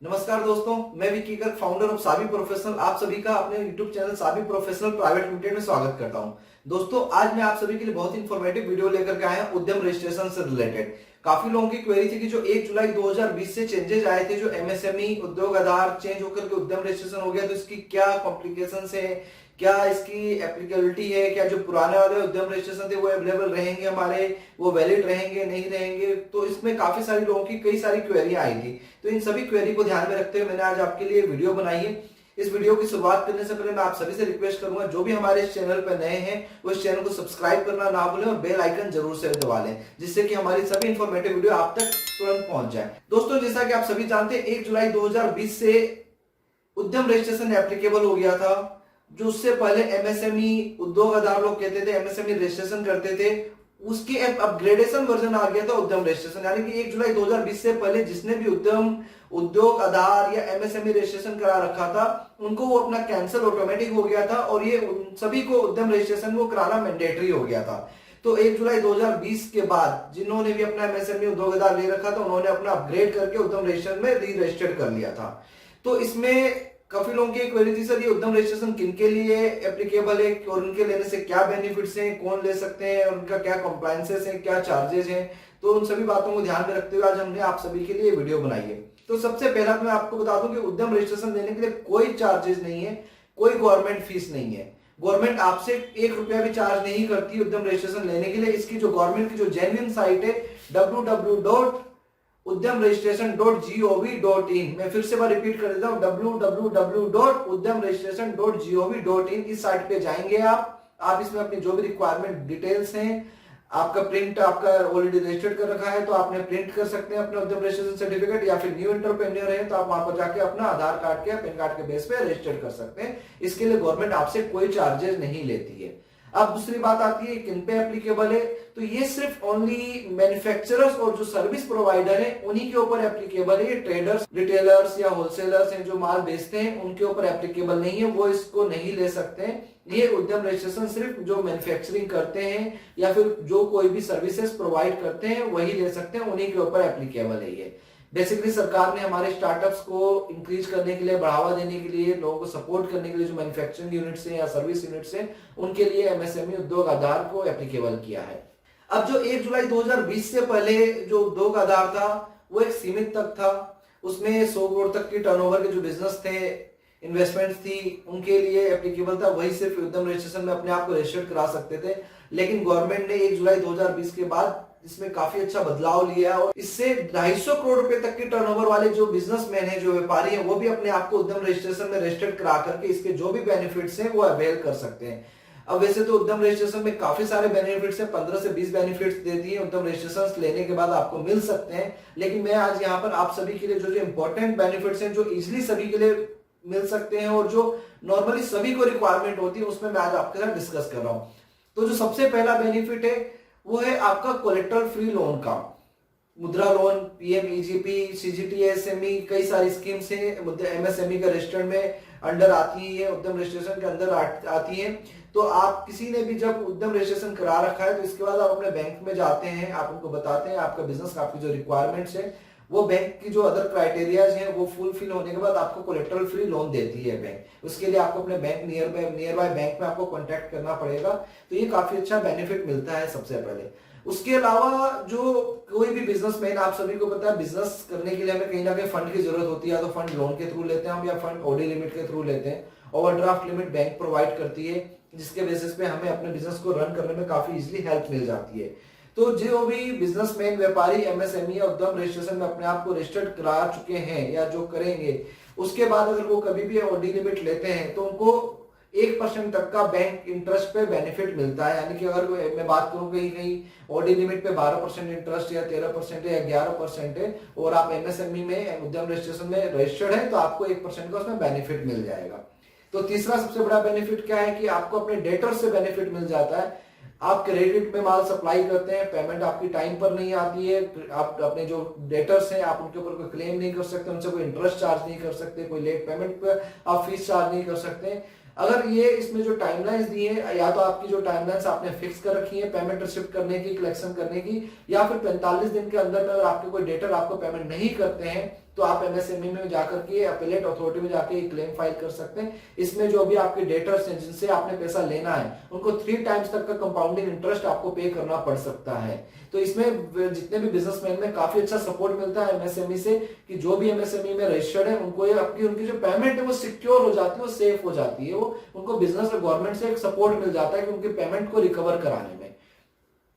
नमस्कार दोस्तों, मैं Vicky Garg, founder of Sabi professional, आप सभी का अपने YouTube channel Sabi professional private limited में स्वागत करता हूं। दोस्तों, आज मैं आप सभी के लिए बहुत इंफॉर्मेटिव वीडियो लेकर के आया हूं उद्यम रजिस्ट्रेशन से रिलेटेड। काफी लोगों की क्वेरी थी कि जो 1 जुलाई 2020 से चेंजेस आए थे, जो एमएसएमई उद्योग आधार चेंज होकर के उद्यम रजिस्ट्रेशन हो गया, तो इसकी क्या कॉम्प्लिकेशंस है, क्या इसकी एप्लीकेबिलिटी है, क्या जो पुराने वाले उद्यम रजिस्ट्रेशन थे वो अवेलेबल रहेंगे, हमारे वो वैलिड रहेंगे नहीं रहेंगे। तो इसमें काफी सारे लोगों की कई सारी क्वेरी आई थी। तो इन सभी क्वेरी को ध्यान में रखते हुए मैंने आज आपके लिए वीडियो बनाई है। इस वीडियो की शुरुआत करने से पहले मैं आप सभी से रिक्वेस्ट करूंगा, जो भी हमारे इस चैनल पर नए हैं वो इस चैनल को सब्सक्राइब करना ना भूलें और बेल आइकन जरूर से दबा लें, जिससे कि हमारी सभी इंफॉर्मेटिव वीडियो आप तक तुरंत पहुंच जाए। दोस्तों, जैसा कि आप सभी जानते हैं, 1 जुलाई 2020 से उद्यम रजिस्ट्रेशन एप्लीकेबल हो गया था। जो उससे पहले एमएसएमई उद्योग आधार लोग कहते थे, एमएसएमई रजिस्ट्रेशन करते थे, उसके अपग्रेडेशन वर्जन आ गया था उद्यम रजिस्ट्रेशन। यानी कि 1 जुलाई 2020 से पहले जिसने भी उद्योग आधार या एमएसएमई रजिस्ट्रेशन करा रखा था, उनको वो अपना कैंसिल ऑटोमेटिक हो गया था और ये उन सभी को उद्यम रजिस्ट्रेशन को कराना मैंडेटरी हो गया था। तो 1 जुलाई 2020 के बाद जिन्होंने भी अपना एमएसएमई उद्योग आधार ले रखा था, उन्होंने अपना अपग्रेड करके उद्यम रजिस्ट्रेशन में री रजिस्टर्ड कर लिया था। तो इसमें काफी लोगों की क्वेरी थी, सर ये उद्यम रजिस्ट्रेशन किनके लिए एप्लीकेबल है और उनके लेने से क्या बेनिफिट्स हैं, कौन ले सकते हैं, उनका क्या कंप्लायंसेस हैं, क्या चार्जेस हैं। तो उन सभी बातों को ध्यान में रखते हुए आज हमने आप सभी के लिए वीडियो बनाई है। तो सबसे पहला मैं आपको बता दूं कि उद्यम रजिस्ट्रेशन लेने के लिए कोई चार्जेस नहीं है, कोई गवर्नमेंट फीस नहीं है। गवर्नमेंट आपसे 1 रुपया भी चार्ज नहीं करती उद्यम रजिस्ट्रेशन लेने के लिए। इसकी जो गवर्नमेंट की जो जेन्युइन साइट है www.udyamregistration.gov.in, मैं फिर से बार रिपीट कर देता हूं, www.udyamregistration.gov.in। इस साइट पे जाएंगे आप इसमें अपनी जो भी रिक्वायरमेंट डिटेल्स हैं, आपका प्रिंट आपका ऑलरेडी रजिस्टर्ड कर रखा है तो आपने प्रिंट कर सकते हैं अपने उद्यम रजिस्ट्रेशन सर्टिफिकेट, या फिर न्यू एंटरप्रेन्योर है तो आप वहां पर जाके अपना आधार कार्ड के पैन कार्ड के बेस पे रजिस्टर्ड कर सकते हैं। इसके लिए गवर्नमेंट आपसे कोई चार्जेस नहीं लेती है। अब दूसरी बात आती है किन पे एप्लीकेबल है, तो ये सिर्फ ओनली मैन्युफैक्चरर्स और जो सर्विस प्रोवाइडर है उन्हीं के ऊपर एप्लीकेबल है। ये ट्रेडर्स, रिटेलर्स या होलसेलर्स हैं जो माल बेचते हैं, उनके ऊपर एप्लीकेबल नहीं है, वो इसको नहीं ले सकते हैं। ये उद्यम रजिस्ट्रेशन सिर्फ जो मैन्युफैक्चरिंग करते हैं या फिर जो कोई भी सर्विसेज प्रोवाइड करते हैं वही ले सकते हैं, उन्हीं के ऊपर एप्लीकेबल है ये। बेसिकली सरकार ने हमारे स्टार्टअप्स को इंक्रीज करने के लिए, बढ़ावा देने के लिए, लोगों को सपोर्ट करने के लिए जो मैन्युफैक्चरिंग यूनिट्स हैं या सर्विस यूनिट्स हैं, उनके लिए एमएसएमई उद्योग आधार को एप्लीकेबल किया है। अब जो 1 जुलाई 2020 से पहले जो उद्योग आधार था वो एक सीमित तक था। उसमें 100 करोड़ तक की टर्नओवर के जो बिजनेस थे, इन्वेस्टमेंट्स थी, उनके लिए एप्लीकेबल था। वही सिर्फ उद्यम रजिस्ट्रेशन में अपने आप को रजिस्टर्ड करा सकते थे। लेकिन गवर्नमेंट ने 1 जुलाई 2020 के बाद इसमें काफी अच्छा बदलाव लिया और इससे 250 करोड़ रुपए तक के टर्नओवर वाले जो बिजनेसमैन है, जो व्यापारी है, वो भी अपने आप को उद्यम रजिस्ट्रेशन में रजिस्टर्ड करा करके इसके जो भी बेनिफिट्स हैं वो अवेल कर सकते हैं। अब वैसे तो उद्यम रजिस्ट्रेशन में काफी सारे बेनिफिट्स हैं, 15 से 20 बेनिफिट्स देती है उद्यम रजिस्ट्रेशन लेने के बाद आपको मिल सकते हैं। लेकिन मैं आज यहाँ पर आप सभी के लिए जो इंपॉर्टेंट बेनिफिट्स हैं, जो इजिली सभी के लिए मिल सकते हैं और जो नॉर्मली सभी को रिक्वायरमेंट होती है, उसमें मैं आज आपके साथ डिस्कस कर रहा हूँ। तो जो सबसे पहला बेनिफिट है वो है आपका कोलेट्रल फ्री लोन का। मुद्रा लोन, पीएमईजीपी, सीजीटीएसएमई, कई सारी स्कीम्स हैं एमएसएमई का रजिस्टर्ड में अंडर आती है, उद्यम रजिस्ट्रेशन के अंदर आती है। तो आप किसी ने भी जब उद्यम रजिस्ट्रेशन करा रखा है तो इसके बाद आप अपने बैंक में जाते हैं, आप उनको बताते हैं आपका बिजनेस, आपकी जो रिक्वायरमेंट्स है, वो बैंक की जो अदर क्राइटेरियाज हैं वो फुलफिल होने के बाद आपको कोलेट्रल फ्री लोन देती है बैंक। उसके लिए आपको अपने बैंक नियर बाय बैंक में आपको कांटेक्ट करना पड़ेगा। तो ये काफी अच्छा बेनिफिट मिलता है सबसे पहले। उसके अलावा जो कोई भी बिजनेसमैन, आप सभी को पता है बिजनेस करने के लिए हमें कहीं ना कहीं फंड की जरूरत होती है, तो फंड लोन के थ्रू लेते हैं हम या फंड ओडी लिमिट के थ्रू लेते हैं। ओवरड्राफ्ट लिमिट बैंक प्रोवाइड करती है, जिसके बेसिस पे हमें अपने बिजनेस को रन करने में काफी इजीली हेल्प मिल जाती है। तो जो भी बिजनेसमैन, व्यापारी एमएसएमई या उद्यम रजिस्ट्रेशन में अपने आप को रजिस्टर्ड करा चुके हैं या जो करेंगे, उसके बाद अगर वो कभी भी ओडी लिमिट लेते हैं तो उनको 1% तक का बैंक इंटरेस्ट पे बेनिफिट मिलता है। यानी कि अगर मैं बात करूं कहीं कहीं ओडी लिमिट पे 12% इंटरेस्ट या 13% है या 11% है और आप एमएसएमई में उद्यम रजिस्ट्रेशन में रजिस्टर्ड है तो आपको 1% का उसमें बेनिफिट मिल जाएगा। तो तीसरा सबसे बड़ा बेनिफिट क्या है कि आपको अपने डेटर से बेनिफिट मिल जाता है। आप क्रेडिट पे माल सप्लाई करते हैं, पेमेंट आपकी टाइम पर नहीं आती है, आप अपने जो डेटर्स हैं आप उनके ऊपर कोई क्लेम नहीं कर सकते, उनसे कोई इंटरेस्ट चार्ज नहीं कर सकते, कोई लेट पेमेंट पे आप फीस चार्ज नहीं कर सकते। अगर ये इसमें जो टाइमलाइंस दी है, या तो आपकी जो टाइमलाइंस आपने फिक्स कर रखी है पेमेंट रिसिप्ट करने की, कलेक्शन करने की, या फिर 45 दिन के अंदर में अगर आपके कोई डेटर आपको पेमेंट नहीं करते हैं तो आप एमएसएमई में जाकर के अपीलेट अथॉरिटी में जाके क्लेम फाइल कर सकते हैं। इसमें जो भी आपके डेटर्स हैं जिनसे आपने पैसा लेना है उनको 3 टाइम्स तक का कंपाउंडिंग इंटरेस्ट आपको पे करना पड़ सकता है। तो इसमें जितने भी बिजनेसमैन में काफी अच्छा सपोर्ट मिलता है एमएसएमई से, कि जो भी एमएसएमई में रजिस्टर्ड है उनको ये उनकी जो पेमेंट है वो सिक्योर हो जाती है, वो सेफ हो जाती है, वो उनको बिजनेस और गवर्नमेंट से एक सपोर्ट मिल जाता है कि उनकी पेमेंट को रिकवर कराने में।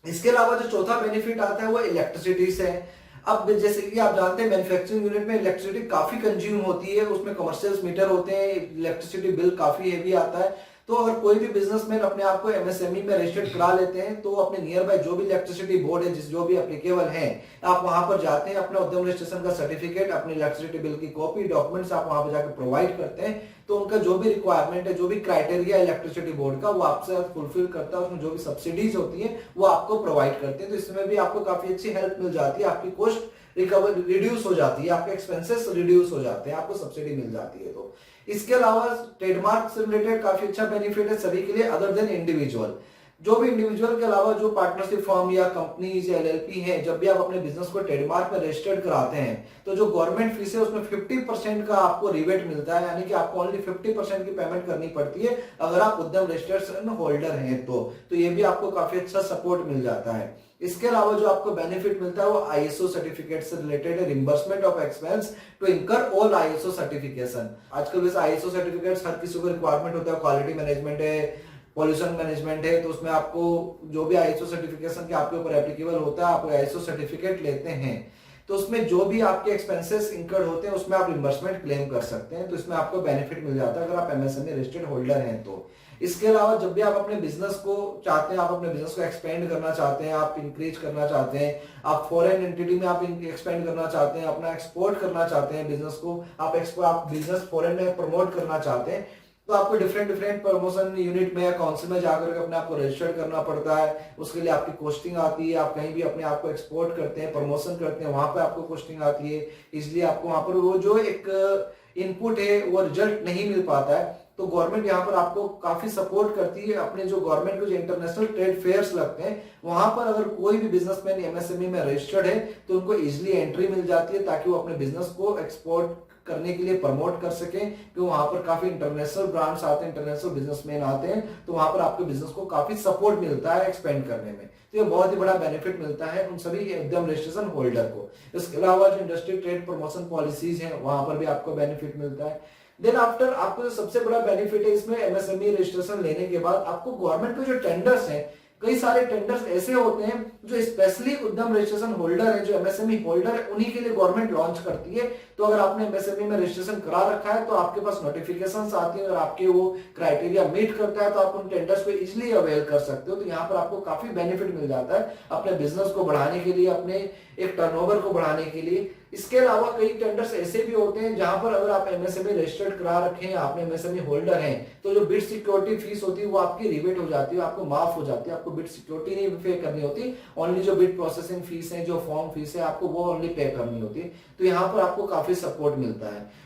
इसके अलावा जो चौथा बेनिफिट आता है वो इलेक्ट्रिसिटी से है। अब जैसे कि आप जानते हैं मैन्युफैक्चरिंग यूनिट में इलेक्ट्रिसिटी काफी कंज्यूम होती है, उसमें कमर्शियल मीटर होते हैं, इलेक्ट्रिसिटी बिल काफी हेवी आता है। तो अगर कोई भी बिजनेसमैन अपने आप को एमएसएमई में रजिस्टर्ड करा लेते हैं तो अपने नियर बाय जो भी इलेक्ट्रिसिटी बोर्ड है जो भी एप्लीकेबल है, आप वहां पर जाते हैं, अपने उद्यम रजिस्ट्रेशन का सर्टिफिकेट, अपनी इलेक्ट्रिसिटी बिल की कॉपी, डॉक्यूमेंट्स आप वहां पर जाकर प्रोवाइड करते हैं, तो उनका जो भी रिक्वायरमेंट है, जो भी क्राइटेरिया इलेक्ट्रिसिटी बोर्ड का वो आपसे फुलफिल करता है, उसमें जो भी सब्सिडीज होती है वो आपको प्रोवाइड करते हैं। तो इसमें भी आपको काफी अच्छी हेल्प मिल जाती है, आपकी कॉस्ट रिकवर रिड्यूस हो जाती है, आपके एक्सपेंसेस रिड्यूस हो जाते हैं, आपको सब्सिडी मिल जाती है। तो इसके अलावा ट्रेडमार्क से रिलेटेड काफी अच्छा बेनिफिट है सभी के लिए अदर देन इंडिविजुअल। जो भी इंडिविजुअल के अलावा जो पार्टनरशिप फर्म या कंपनीज या एलएलपी है, जब भी आप अपने बिजनेस को ट्रेडमार्क में रजिस्टर्ड कराते हैं तो जो गवर्नमेंट फीस है उसमें 50% का आपको रिबेट मिलता है, यानी कि आपको ओनली 50% की पेमेंट करनी पड़ती है अगर आप उद्यम रजिस्ट्रेशन होल्डर हैं तो ये भी आपको काफी अच्छा सपोर्ट मिल जाता है। इसके अलावा जो आपको बेनिफिट मिलता है वो आईएसओ सर्टिफिकेट से रिलेटेड है, रिम्बर्समेंट ऑफ एक्सपेंस टू इंकर ऑल आईएसओ सर्टिफिकेशन। आजकल वैसे आईएसओ सर्टिफिकेट्स हर किसी को रिक्वायरमेंट होता है, क्वालिटी मैनेजमेंट है, पॉल्यूशन मैनेजमेंट है, तो उसमें आपको जो भी आईएसओ सर्टिफिकेशन के आपके ऊपर एप्लीकेबल होता है आप आईएसओ सर्टिफिकेट लेते हैं तो उसमें जो भी आपके एक्सपेंसेस इंकर्ड होते हैं उसमें आप रिम्बर्समेंट क्लेम कर सकते हैं, तो इसमें आपको बेनिफिट मिल जाता है अगर आप एमएसएमई रजिस्टर्ड होल्डर हैं तो। इसके अलावा जब भी आप अपने बिजनेस को चाहते हैं, आप अपने बिजनेस को एक्सपेंड करना चाहते हैं, आप इंक्रीज करना चाहते हैं, आप फॉरेन एंटिटी में आप एक्सपेंड करना चाहते हैं, अपना एक्सपोर्ट करना चाहते हैं बिजनेस को, आप बिजनेस फॉरेन में प्रमोट करना चाहते हैं, तो आपको डिफरेंट प्रमोशन यूनिट में या काउंसिल में जाकर के अपने आप को रजिस्टर्ड करना पड़ता है। उसके लिए आपकी कॉस्टिंग आती है, आप कहीं भी अपने आप को एक्सपोर्ट करते हैं, प्रमोशन करते हैं, वहां पे आपको कॉस्टिंग आती है, इसलिए आपको वहां पर वो जो एक इनपुट है वो रिजल्ट नहीं मिल पाता है। तो गवर्नमेंट यहाँ पर आपको काफी सपोर्ट करती है। अपने जो गवर्नमेंट के जो इंटरनेशनल ट्रेड फेयर्स लगते हैं वहां पर अगर कोई भी बिजनेसमैन एमएसएमई में रजिस्टर्ड है तो उनको इजिली एंट्री मिल जाती है ताकि वो अपने बिजनेस को एक्सपोर्ट करने के लिए प्रमोट कर सके, कि वहां पर काफी इंटरनेशनल ब्रांड्स आते हैं, इंटरनेशनल बिजनेसमैन आते हैं, तो वहां पर आपके बिजनेस को काफी सपोर्ट मिलता है एक्सपेंड करने में। तो ये बहुत ही बड़ा बेनिफिट मिलता है उन सभी उद्यम रजिस्ट्रेशन होल्डर को। इसके अलावा जो इंडस्ट्री ट्रेड प्रमोशन पॉलिसीज हैं वहां पर भी आपको बेनिफिट मिलता है। देन आफ्टर आपको जो सबसे बड़ा बेनिफिट है इसमें एमएसएमई रजिस्ट्रेशन लेने के बाद आपको गवर्नमेंट के जो टेंडर्स हैं, कई सारे टेंडर्स ऐसे होते हैं जो स्पेशली उद्यम रजिस्ट्रेशन होल्डर है, जो एमएसएमई होल्डर है, उन्हीं के लिए गवर्नमेंट लॉन्च करती है। तो अगर आपने एमएसएमई में रजिस्ट्रेशन करा रखा है तो आपके पास नोटिफिकेशंस आती है, अगर आपके वो क्राइटेरिया मीट करता है तो आप उन टेंडर्स को इजिली अवेल कर सकते हो। तो यहाँ पर आपको काफी बेनिफिट मिल जाता है अपने बिजनेस को बढ़ाने के लिए, अपने एक टर्नओवर को बढ़ाने के लिए। इसके अलावा कई टेंडर्स ऐसे भी होते हैं जहां पर अगर आप एमएसएमई रजिस्टर्ड करा रखे हैं, आपने एमएसएमई होल्डर हैं, तो जो बिड सिक्योरिटी फीस होती है वो आपकी रिबेट हो जाती है, आपको माफ हो जाती है, आपको बिड सिक्योरिटी नहीं पे करनी होती, ओनली जो बिड प्रोसेसिंग फीस है, जो फॉर्म फीस है, आपको वो ओनली पे करनी होती है। तो यहाँ पर आपको काफी सपोर्ट मिलता है।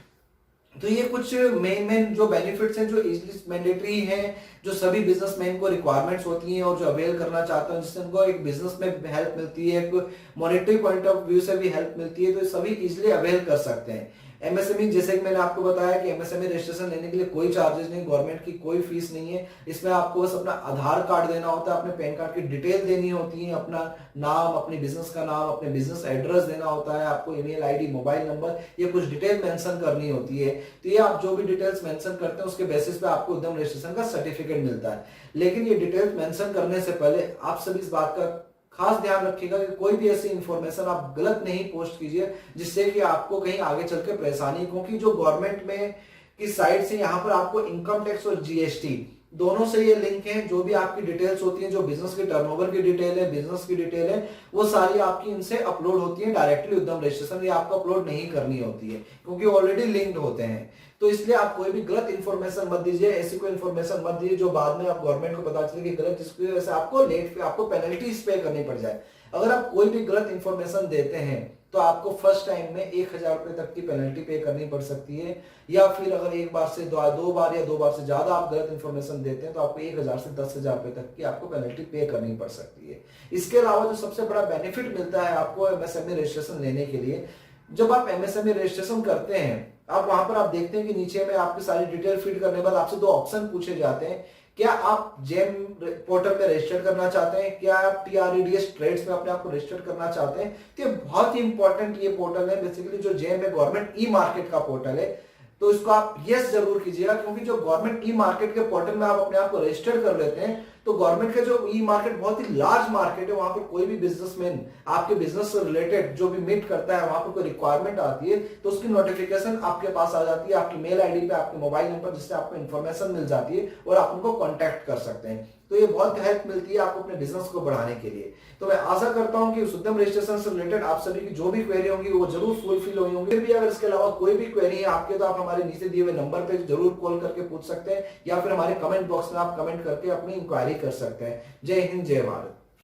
तो ये कुछ मेन जो बेनिफिट्स हैं जो मैंडेटरी हैं, जो सभी बिजनेसमैन को रिक्वायरमेंट्स होती हैं और जो अवेल करना चाहते हैं, जिससे उनको एक बिजनेस में हेल्प मिलती है, एक मॉनेटरी पॉइंट ऑफ व्यू से भी हेल्प मिलती है, तो सभी इजिली अवेल कर सकते हैं। एमएसएमई जैसे कि मैंने आपको बताया कि एमएसएमई रजिस्ट्रेशन लेने के लिए कोई चार्जेस नहीं, गवर्नमेंट की कोई फीस नहीं है। इसमें आपको बस अपना आधार कार्ड देना होता है, अपने पैन कार्ड की डिटेल देनी होती है, अपना नाम, अपने बिजनेस का नाम, अपने बिजनेस एड्रेस देना होता है, आपको ईमेल आईडी, मोबाइल नंबर, ये कुछ डिटेल मेंशन करनी होती है। तो ये आप जो भी डिटेल्स मेंशन करते हैं उसके बेसिस पे आपको उद्यम रजिस्ट्रेशन का सर्टिफिकेट मिलता है। लेकिन ये डिटेल्स मेंशन करने से पहले आप सभी इस बात का खास ध्यान रखिएगा कि कोई भी ऐसी इंफॉर्मेशन आप गलत नहीं पोस्ट कीजिए जिससे कि आपको कहीं आगे चल के परेशानी, क्योंकि जो गवर्नमेंट में की साइड से यहाँ पर आपको इनकम टैक्स और जीएसटी दोनों से ये लिंक है। जो भी आपकी डिटेल्स होती हैं, जो बिजनेस की टर्नओवर की डिटेल है, बिजनेस की डिटेल है, वो सारी आपकी इनसे अपलोड होती है डायरेक्टली उद्यम रजिस्ट्रेशन, ये आपको अपलोड नहीं करनी होती है क्योंकि ऑलरेडी लिंक्ड होते हैं। तो इसलिए आप कोई भी गलत इंफॉर्मेशन मत दीजिए, ऐसी कोई इंफॉर्मेशन मत दीजिए जो बाद में आप गवर्नमेंट को पता चले कि गलत, जिसकी वजह से आपको पेनल्टीज पे करनी पड़ जाए। अगर आप कोई भी गलत इंफॉर्मेशन देते हैं तो आपको फर्स्ट टाइम में 1000 रुपए तक की पेनल्टी पे करनी पड़ सकती है, या फिर अगर एक बार से दो बार या 2 बार से ज्यादा आप गलत इंफॉर्मेशन देते हैं तो आपको 1000 से 10,000 रुपए तक की आपको पेनल्टी पे करनी पड़ सकती है। इसके अलावा जो सबसे बड़ा बेनिफिट मिलता है आपको एमएसएमई रजिस्ट्रेशन लेने के लिए, जब आप एमएसएमई रजिस्ट्रेशन करते हैं, आप वहां पर आप देखते हैं कि नीचे में आपकी सारी डिटेल फीड करने के बाद आपसे 2 ऑप्शन पूछे जाते हैं। क्या आप जेम पोर्टल में रजिस्टर करना चाहते हैं, क्या आप टीआरईडीएस ट्रेड्स में अपने आप को रजिस्टर करना चाहते हैं? तो ये बहुत ही इंपॉर्टेंट ये पोर्टल है, बेसिकली जो जेम है गवर्नमेंट ई मार्केट का पोर्टल है। तो इसको आप यस जरूर कीजिएगा, क्योंकि जो गवर्नमेंट ई मार्केट के पोर्टल में आप अपने आप को रजिस्टर कर लेते हैं तो गवर्नमेंट का जो ई मार्केट बहुत ही लार्ज मार्केट है, वहां पर कोई भी बिजनेसमैन आपके बिजनेस से रिलेटेड जो भी मीट करता है, वहां पर कोई रिक्वायरमेंट आती है तो उसकी नोटिफिकेशन आपके पास आ जाती है, आपकी मेल आईडी पे, आपके मोबाइल नंबर, जिससे आपको इन्फॉर्मेशन मिल जाती है और आप उनको कॉन्टैक्ट कर सकते हैं। तो ये बहुत हेल्प मिलती है आपको अपने बिजनेस को बढ़ाने के लिए। तो मैं आशा करता हूं कि उद्यम रजिस्ट्रेशन से रिलेटेड आप सभी की जो भी क्वेरी होंगी वो जरूर फुलफिल हुई होंगी। फिर भी अगर इसके अलावा कोई भी क्वेरी है आपके, तो आप हमारे नीचे दिए हुए नंबर पे जरूर कॉल करके पूछ सकते हैं, या फिर हमारे कमेंट बॉक्स में आप कमेंट करके अपनी इंक्वायरी कर सकते हैं। जय हिंद, जय भारत।